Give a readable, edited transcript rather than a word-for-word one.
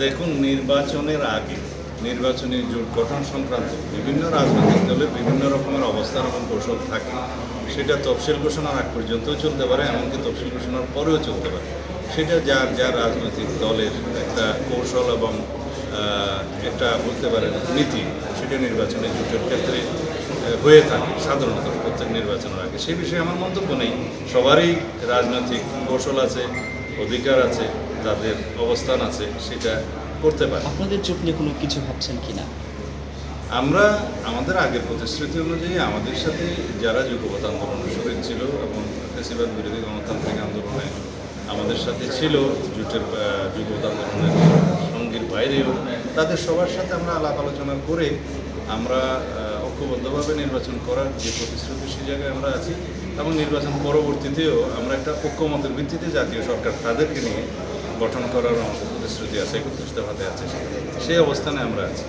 দেখুন, নির্বাচনের আগে নির্বাচনী জোট গঠন সংক্রান্ত বিভিন্ন রাজনৈতিক দলের বিভিন্ন রকমের অবস্থান এবং কৌশল থাকে। সেটা তফসিল ঘোষণার আগ পর্যন্তও চলতে পারে, এমনকি তফসিল ঘোষণার পরেও চলতে পারে। সেটা যার যার রাজনৈতিক দলের একটা কৌশল এবং একটা বলতে পারেন নীতি, সেটা নির্বাচনী জোটের ক্ষেত্রে হয়ে থাকে সাধারণত প্রত্যেক নির্বাচনের আগে। সে বিষয়ে আমার মন্তব্য নেই। সবারই রাজনৈতিক কৌশল আছে, অধিকার আছে, তাদের অবস্থান আছে, সেটা করতে পারে। আপনাদের জোট নিয়ে কোনো কিছু ভাবছেন কিনা? আমরা আমাদের আগের প্রতিশ্রুতি অনুযায়ী আমাদের সাথে যারা যুগপৎ আন্দোলনে শরীর ছিল এবং ফ্যাসিবাদ বিরোধী গণতান্ত্রিক আন্দোলনে আমাদের সাথে ছিল, জোটের যুগপৎ আন্দোলনের সঙ্গীর বাইরেও, তাদের সবার সাথে আমরা আলাপ আলোচনা করে আমরা ঐক্যবদ্ধভাবে নির্বাচন করার যে প্রতিশ্রুতি, সেই জায়গায় আমরা আছি। এবং নির্বাচন পরবর্তীতেও আমরা একটা ঐক্যমতের ভিত্তিতে জাতীয় সরকার তাদেরকে নিয়ে গঠন করার আমাদের প্রতিশ্রুতি আছে, 31 দফাতে আছে, সেই অবস্থানে আমরা আছি।